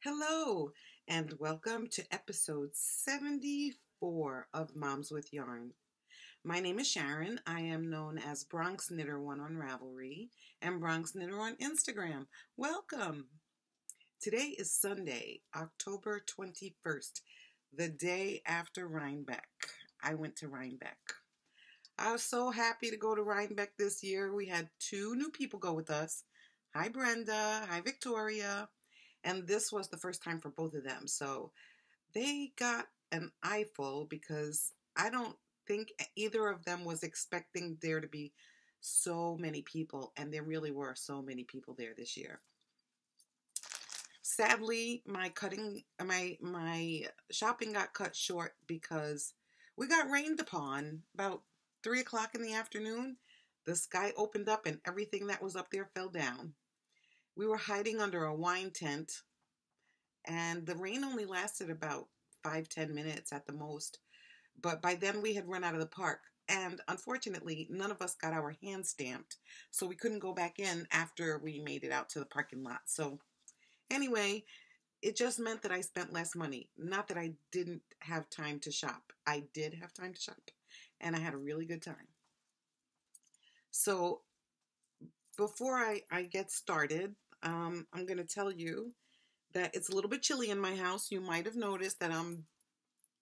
Hello, and welcome to episode 74 of Moms with Yarn. My name is Sharon. I am known as Bronx Knitter One on Ravelry and Bronx Knitter on Instagram. Welcome! Today is Sunday, October 21st, the day after Rhinebeck. I went to Rhinebeck. I was so happy to go to Rhinebeck this year. We had two new people go with us. Hi, Brenda. Hi, Victoria. And this was the first time for both of them. So they got an eyeful because I don't think either of them was expecting there to be so many people. And there really were so many people there this year. Sadly, my shopping got cut short because we got rained upon about 3 o'clock in the afternoon. The sky opened up and everything that was up there fell down. We were hiding under a wine tent, and the rain only lasted about 5-10 minutes at the most. But by then we had run out of the park, and unfortunately, none of us got our hands stamped, so we couldn't go back in after we made it out to the parking lot. So anyway, it just meant that I spent less money. Not that I didn't have time to shop. I did have time to shop, and I had a really good time. So before I get started, I'm going to tell you that it's a little bit chilly in my house. You might have noticed that I'm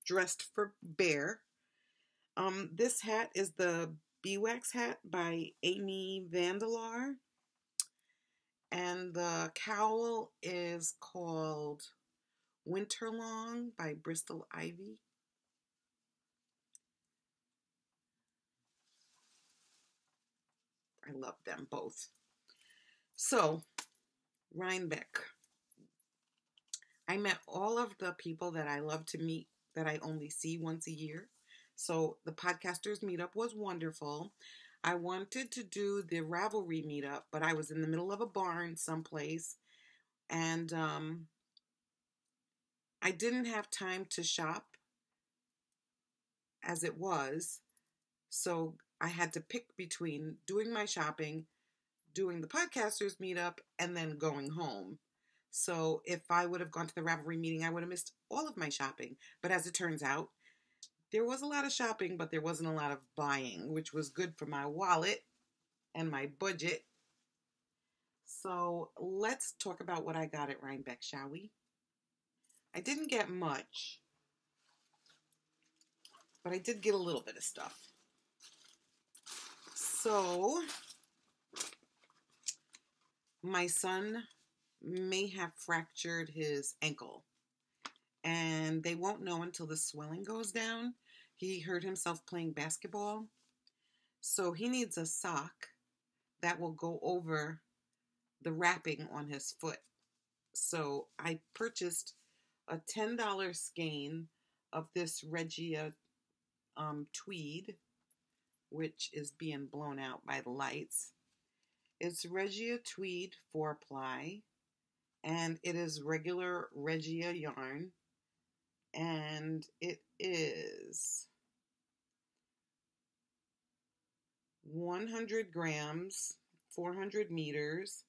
dressed for bear. This hat is the Beeswax Hat by Amy van der Laar. And the cowl is called Winterlong by Bristol Ivy. I love them both. So, Rhinebeck. I met all of the people that I love to meet that I only see once a year. So the podcasters meetup was wonderful. I wanted to do the Ravelry meetup, but I was in the middle of a barn someplace, and I didn't have time to shop as it was. So I had to pick between doing my shopping, doing the podcasters meetup, and then going home. So if I would have gone to the Ravelry meeting, I would have missed all of my shopping. But as it turns out, there was a lot of shopping, but there wasn't a lot of buying, which was good for my wallet and my budget. So let's talk about what I got at Rhinebeck, shall we? I didn't get much, but I did get a little bit of stuff. So my son may have fractured his ankle, and they won't know until the swelling goes down. He hurt himself playing basketball, so he needs a sock that will go over the wrapping on his foot. So I purchased a $10 skein of this Regia tweed, which is being blown out by the lights. It's Regia tweed 4-ply, and it is regular Regia yarn, and it is 100 grams, 400 meters,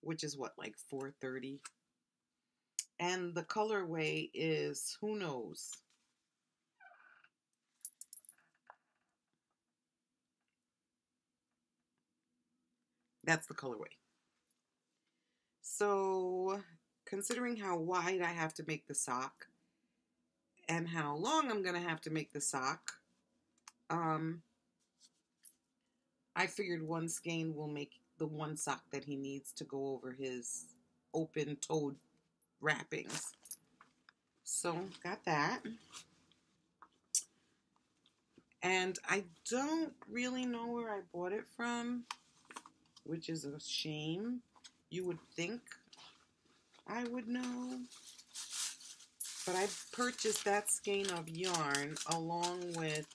which is what, like 430? And the colorway is Who Knows? That's the colorway. So, considering how wide I have to make the sock and how long I'm going to have to make the sock, I figured one skein will make the one sock that he needs to go over his open-toed wrappings. So, got that. And I don't really know where I bought it from, which is a shame. You would think I would know. But I purchased that skein of yarn along with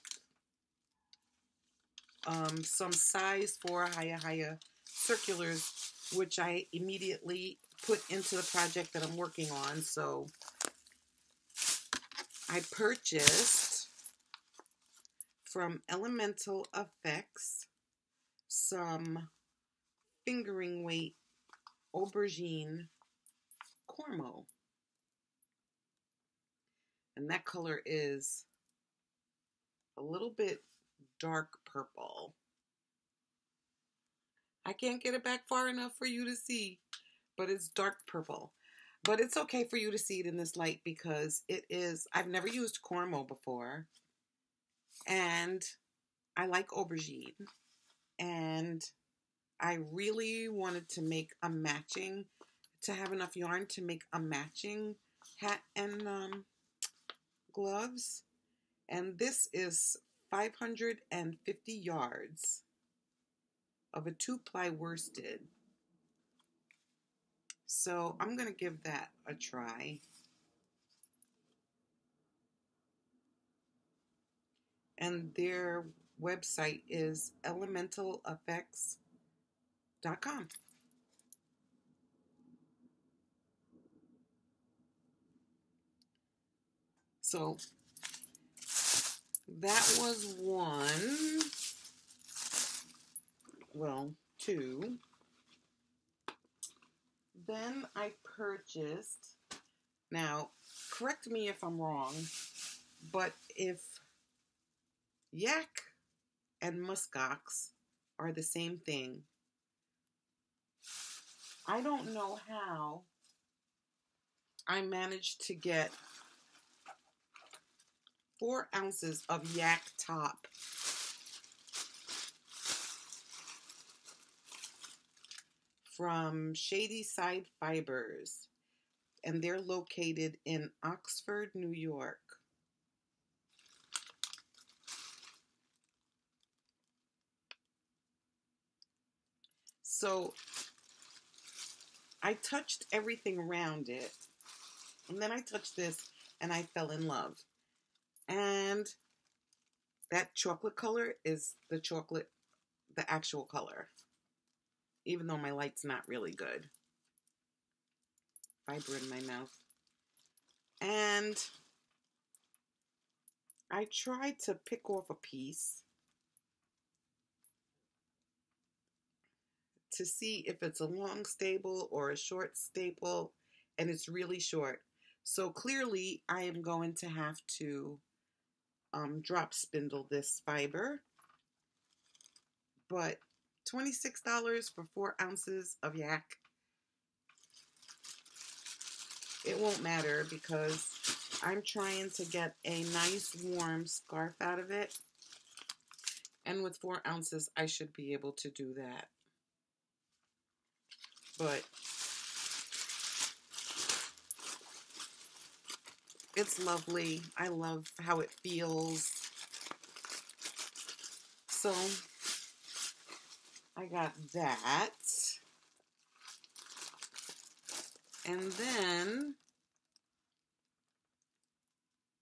some size 4 higher circulars, which I immediately put into the project that I'm working on. So I purchased from Elemental Effects some fingering weight aubergine cormo. And that color is a little bit dark purple. I can't get it back far enough for you to see, but it's dark purple. But it's okay for you to see it in this light because it is, I've never used Cormo before, and I like aubergine, and I really wanted to make a matching, to have enough yarn to make a matching hat and gloves. And this is 550 yards of a 2-ply worsted. So I'm going to give that a try. And their website is elementaleffects.com. So that was one. Well, two. Then I purchased, now correct me if I'm wrong, but if yak and muskox are the same thing, I don't know how I managed to get 4 ounces of yak top from Shady Side Fibers, and they're located in Oxford, New York. So I touched everything around it, and then I touched this and I fell in love. And that chocolate color is the actual color, even though my light's not really good. Fiber in my mouth. And I tried to pick off a piece to see if it's a long staple or a short staple, and it's really short. So clearly I am going to have to drop spindle this fiber, but $26 for 4 ounces of yak, it won't matter because I'm trying to get a nice warm scarf out of it, and with 4 ounces I should be able to do that. But it's lovely. I love how it feels. So I got that. And then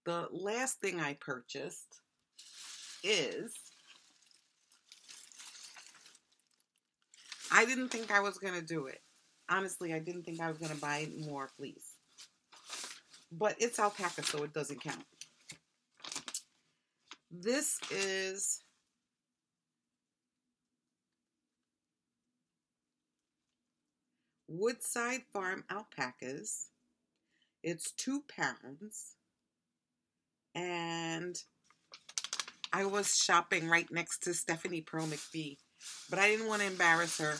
the last thing I purchased is, I didn't think I was going to do it. Honestly, I didn't think I was going to buy more fleece. But it's alpaca, so it doesn't count. This is Woodside Farm alpacas. It's 2 pounds. And I was shopping right next to Stephanie Pearl McPhee, but I didn't want to embarrass her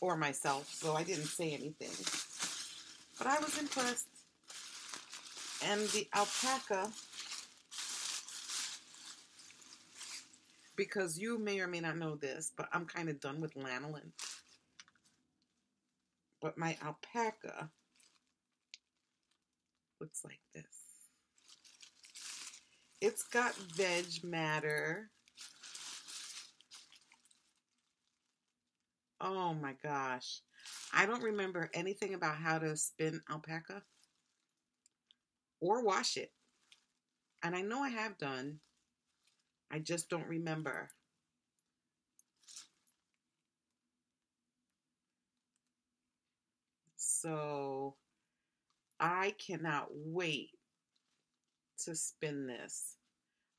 or myself, so I didn't say anything. But I was impressed. And the alpaca, because you may or may not know this, but I'm kind of done with lanolin. But my alpaca looks like this. It's got veg matter. Oh my gosh. I don't remember anything about how to spin alpaca or wash it. And I know I have done. I just don't remember. So I cannot wait to spin this.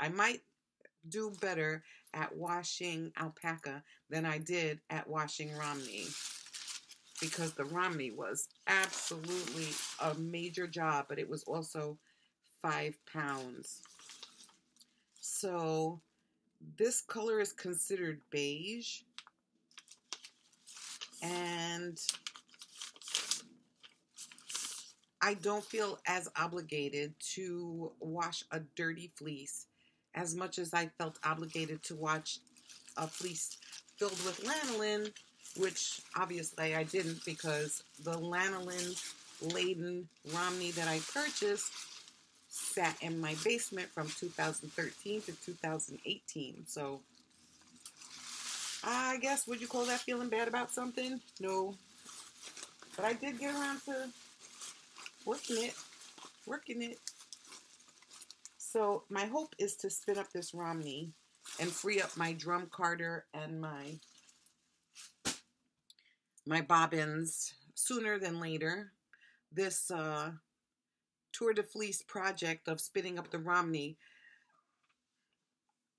I might do better at washing alpaca than I did at washing Romney, because the Romney was absolutely a major job, but it was also 5 pounds. So this color is considered beige, and I don't feel as obligated to wash a dirty fleece as much as I felt obligated to wash a fleece filled with lanolin, which obviously I didn't, because the lanolin laden Romney that I purchased sat in my basement from 2013 to 2018. So I guess, would you call that feeling bad about something? No. But I did get around to working it. So my hope is to spin up this Romney and free up my drum carder and my bobbins sooner than later. This Tour de Fleece project of spinning up the Romney,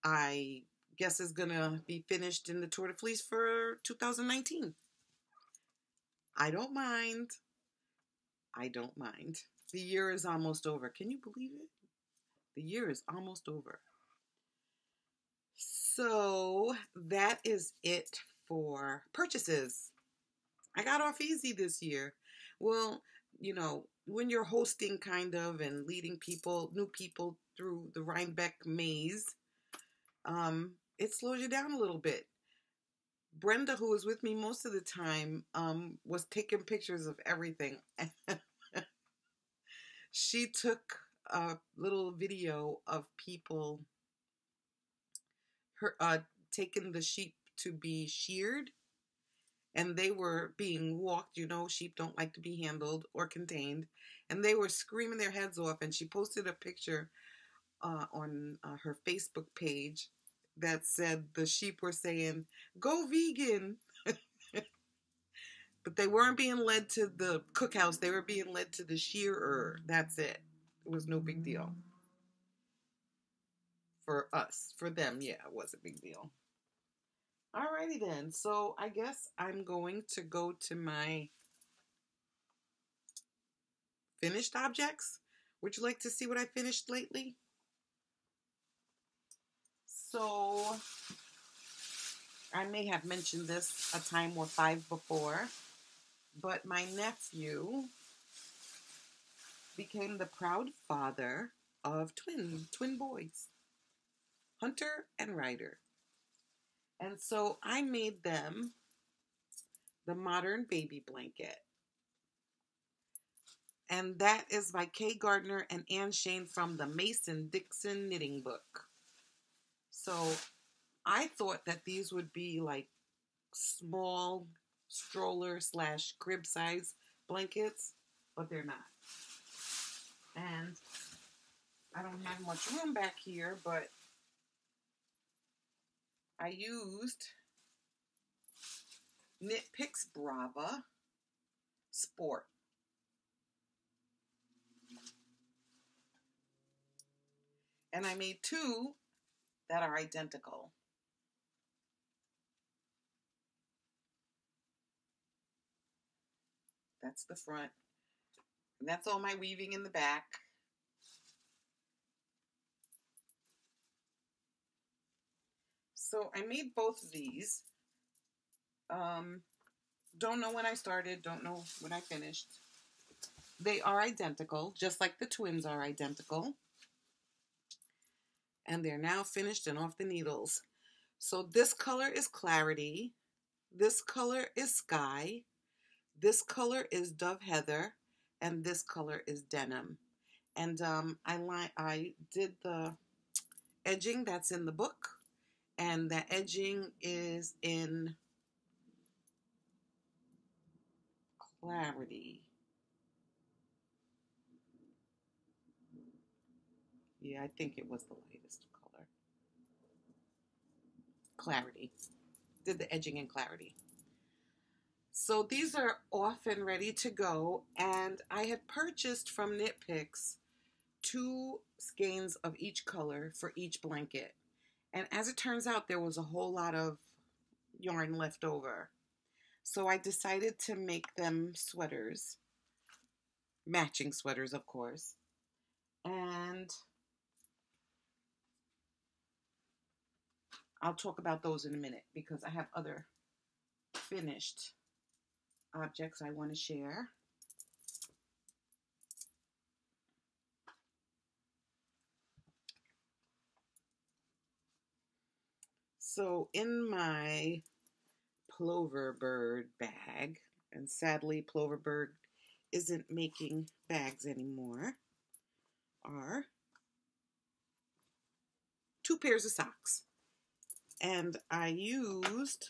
I guess, is gonna be finished in the Tour de Fleece for 2019. I don't mind. The year is almost over. Can you believe it? The year is almost over. So that is it for purchases. I got off easy this year. Well, you know, when you're hosting kind of and leading new people through the Rhinebeck maze, it slows you down a little bit. Brenda, who was with me most of the time, was taking pictures of everything. She took a little video of people taking the sheep to be sheared, and they were being walked. You know, sheep don't like to be handled or contained, and they were screaming their heads off. And she posted a picture on her Facebook page that said the sheep were saying, "Go vegan." But they weren't being led to the cookhouse. They were being led to the shearer. That's it. It was no big deal. For us. For them, yeah, it was a big deal. Alrighty then. So I guess I'm going to go to my finished objects. Would you like to see what I finished lately? So I may have mentioned this a time or 5 before, but my nephew became the proud father of twin boys, Hunter and Ryder. And so I made them the modern baby blanket. And that is by Kay Gardner and Ann Shane from the Mason-Dixon Knitting Book. So I thought that these would be like small stroller / crib size blankets, but they're not. And I don't have much room back here, but I used Knit Picks Brava Sport. And I made 2 that are identical. That's the front. And that's all my weaving in the back. So I made both of these. Don't know when I started, don't know when I finished. They are identical, just like the twins are identical. And they're now finished and off the needles. So this color is Clarity. This color is Sky. This color is Dove Heather. And this color is Denim. And I did the edging that's in the book. And the edging is in Clarity. Yeah, I think it was the lightest color. Clarity. Did the edging in Clarity. So these are off and ready to go. And I had purchased from Knit Picks 2 skeins of each color for each blanket. And as it turns out, there was a whole lot of yarn left over. So I decided to make them sweaters. Matching sweaters, of course. And I'll talk about those in a minute because I have other finished objects I want to share. So in my plover bird bag, and sadly plover bird isn't making bags anymore, are 2 pairs of socks. And I used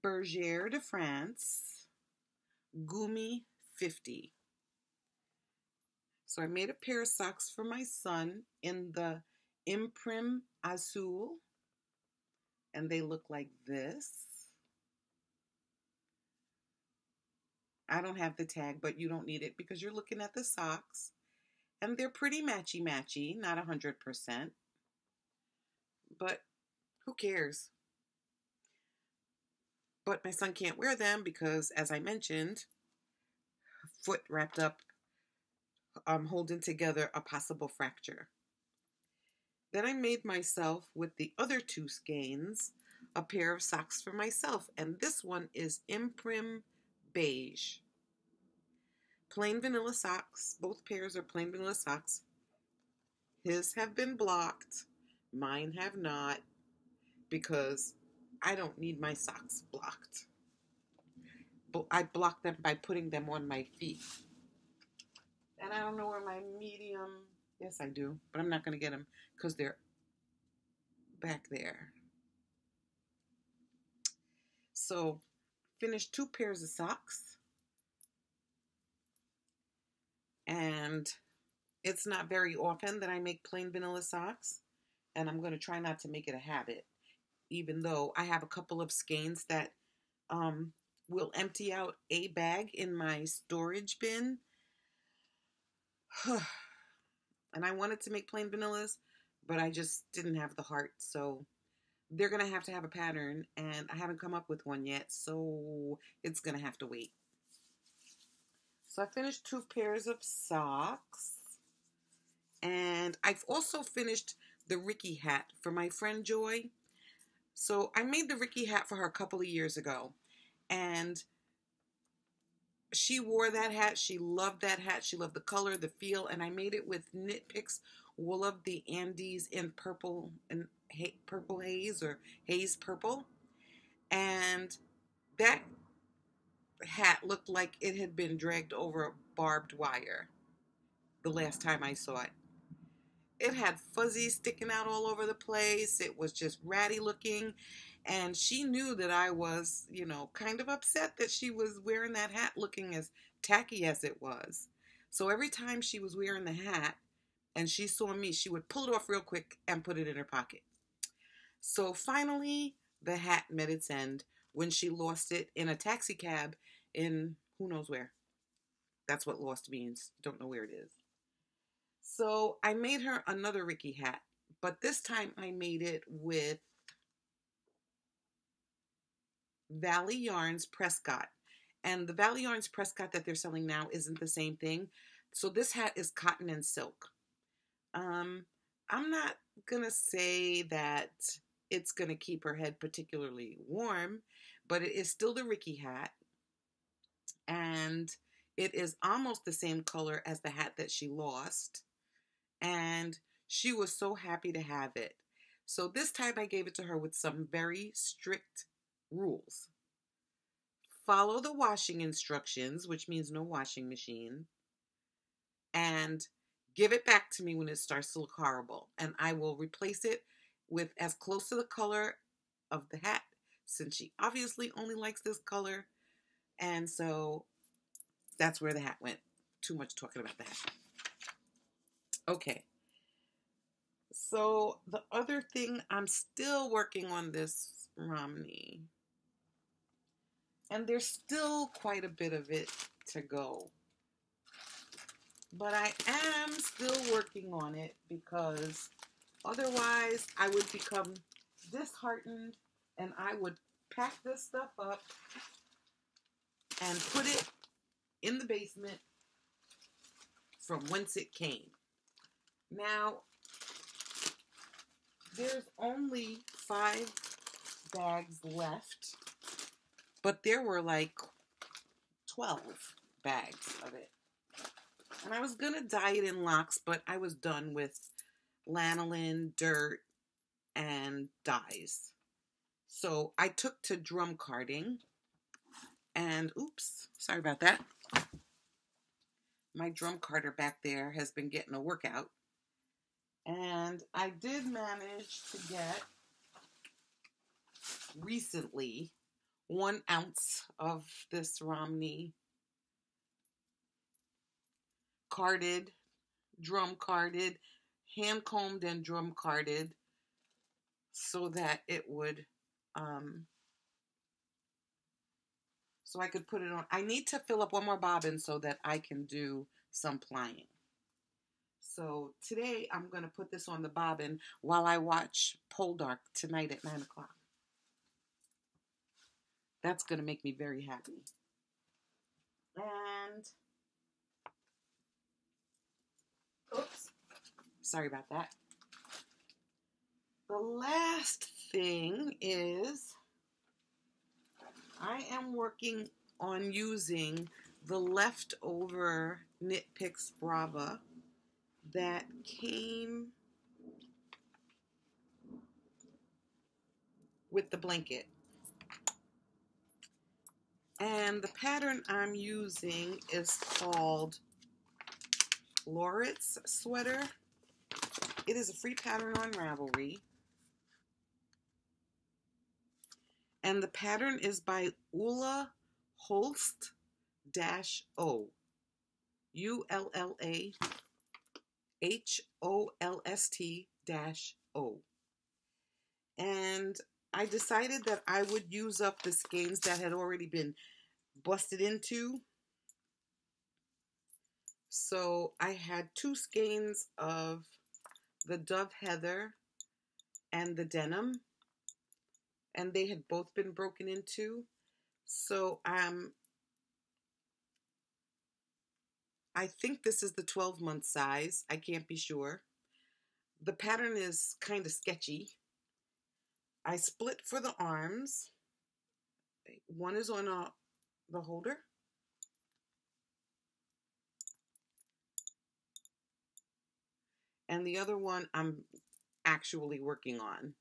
Bergère de France Gumi 50. So I made a pair of socks for my son in the Imprim Azul, and they look like this. I don't have the tag, but you don't need it because you're looking at the socks, and they're pretty matchy-matchy, not 100%, but who cares? But my son can't wear them because, as I mentioned, foot wrapped up, holding together a possible fracture. Then I made myself, with the other 2 skeins, a pair of socks for myself. And this one is Imprim Beige. Plain vanilla socks. Both pairs are plain vanilla socks. His have been blocked. Mine have not, because I don't need my socks blocked. But I block them by putting them on my feet. And I don't know where my medium... Yes, I do, but I'm not going to get them because they're back there. So, finished 2 pairs of socks. And it's not very often that I make plain vanilla socks. And I'm going to try not to make it a habit, even though I have a couple of skeins that will empty out a bag in my storage bin. And I wanted to make plain vanillas, but I just didn't have the heart. So they're going to have a pattern, and I haven't come up with one yet. So it's going to have to wait. So I finished 2 pairs of socks. And I've also finished the Ricky hat for my friend Joy. So I made the Ricky hat for her a couple of years ago. And she wore that hat. She loved that hat. She loved the color, the feel. And I made it with Knit Picks Wool of the Andes in purple and purple haze, or haze purple. And that hat looked like it had been dragged over barbed wire the last time I saw it. It had fuzzies sticking out all over the place. It was just ratty looking. And she knew that I was, kind of upset that she was wearing that hat looking as tacky as it was. So every time she was wearing the hat and she saw me, she would pull it off real quick and put it in her pocket. So finally, the hat met its end when she lost it in a taxi cab in who knows where. That's what lost means. Don't know where it is. So I made her another Ricky hat, but this time I made it with Valley Yarns Prescott. And the Valley Yarns Prescott that they're selling now isn't the same thing. So this hat is cotton and silk. I'm not going to say that it's going to keep her head particularly warm, but it is still the Ricky hat. And it is almost the same color as the hat that she lost. And she was so happy to have it. So this time I gave it to her with some very strict rules. Follow the washing instructions, which means no washing machine. And give it back to me when it starts to look horrible. And I will replace it with as close to the color of the hat, since she obviously only likes this color. And so that's where the hat went. Too much talking about the hat. Okay. So the other thing, I'm still working on this Romney. And there's still quite a bit of it to go. But I am still working on it because otherwise I would become disheartened and I would pack this stuff up and put it in the basement from whence it came. Now, there's only 5 bags left, but there were like 12 bags of it. And I was going to dye it in locks, but I was done with lanolin, dirt, and dyes. So I took to drum carding, and oops, sorry about that. My drum carder back there has been getting a workout. And I did manage to get recently 1 ounce of this Romney carded, drum carded, hand combed and drum carded, so that it would, so I could put it on. I need to fill up 1 more bobbin so that I can do some plying. So today I'm going to put this on the bobbin while I watch Pole Dark tonight at 9 o'clock. That's going to make me very happy. And, oops, sorry about that. The last thing is I am working on using the leftover Knit Picks Brava that came with the blanket. And the pattern I'm using is called Laar's Sweater. It is a free pattern on Ravelry. And the pattern is by Ulla Holst-O. ULLAHOLST-O. And I decided that I would use up the skeins that had already been busted into. So I had 2 skeins of the Dove Heather and the denim, and they had both been broken into. So I think this is the 12-month size. I can't be sure. The pattern is kind of sketchy. I split for the arms. One is on the holder. And the other one I'm actually working on.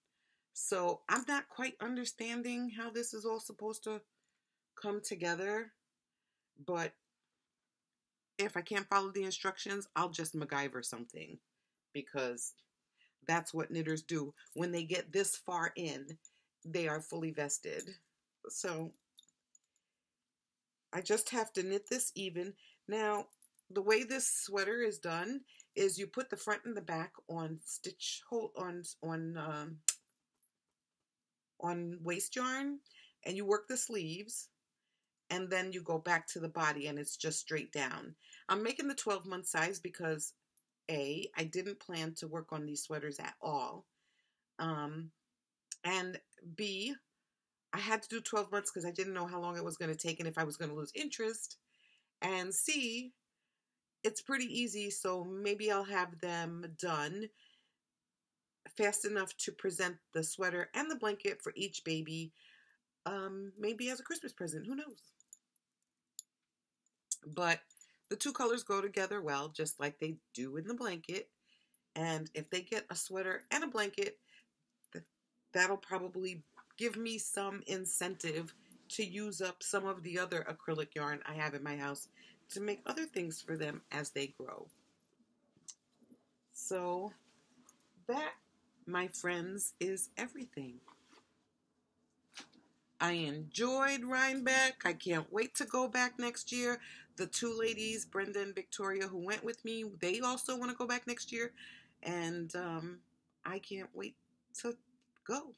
So I'm not quite understanding how this is all supposed to come together. But if I can't follow the instructions, I'll just MacGyver something, because that's what knitters do. When they get this far in, they are fully vested. So I just have to knit this even. Now, the way this sweater is done is you put the front and the back on stitch hole on waist yarn, and you work the sleeves, and then you go back to the body, and it's just straight down. I'm making the 12-month size because A, I didn't plan to work on these sweaters at all, and B, I had to do 12 months because I didn't know how long it was going to take and if I was going to lose interest, and C, it's pretty easy, so maybe I'll have them done fast enough to present the sweater and the blanket for each baby, maybe as a Christmas present, who knows. But the 2 colors go together well, just like they do in the blanket. And if they get a sweater and a blanket, that'll probably give me some incentive to use up some of the other acrylic yarn I have in my house to make other things for them as they grow. So that, my friends, is everything. I enjoyed Rhinebeck. I can't wait to go back next year. The 2 ladies, Brenda and Victoria, who went with me, they also want to go back next year. And I can't wait to go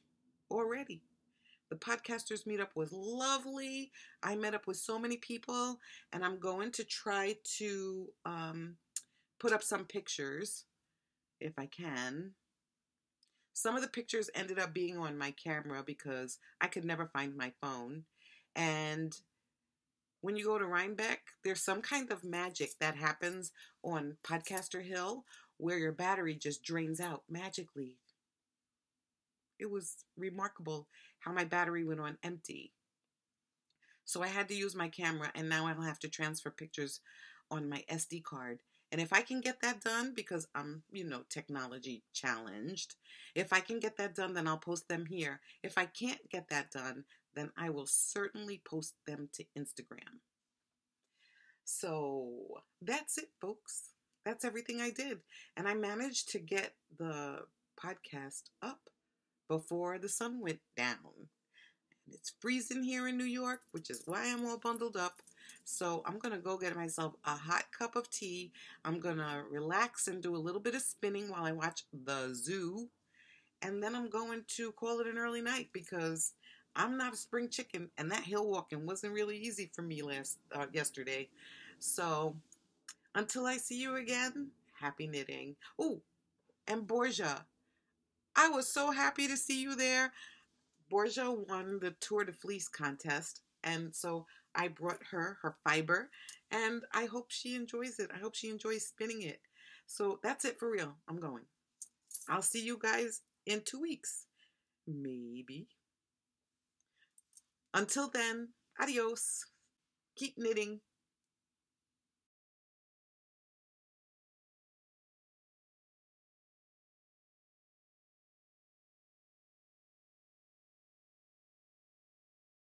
already. The podcasters meetup was lovely. I met up with so many people, and I'm going to try to put up some pictures if I can. Some of the pictures ended up being on my camera because I could never find my phone. And when you go to Rhinebeck, there's some kind of magic that happens on Podcaster Hill where your battery just drains out magically. It was remarkable how my battery went on empty. So I had to use my camera, and now I don't have to transfer pictures on my SD card. And if I can get that done, because I'm, technology challenged, if I can get that done, then I'll post them here. If I can't get that done, then I will certainly post them to Instagram. So that's it, folks. That's everything I did. And I managed to get the podcast up before the sun went down. And it's freezing here in New York, which is why I'm all bundled up. So I'm going to go get myself a hot cup of tea. I'm going to relax and do a little bit of spinning while I watch the zoo. And then I'm going to call it an early night because I'm not a spring chicken. And that hill walking wasn't really easy for me yesterday. So until I see you again, happy knitting. Oh, and Borgia, I was so happy to see you there. Borgia won the Tour de Fleece contest, and so I brought her fiber, and I hope she enjoys it. I hope she enjoys spinning it. So that's it for real. I'm going. I'll see you guys in 2 weeks. Maybe. Until then, adios. Keep knitting.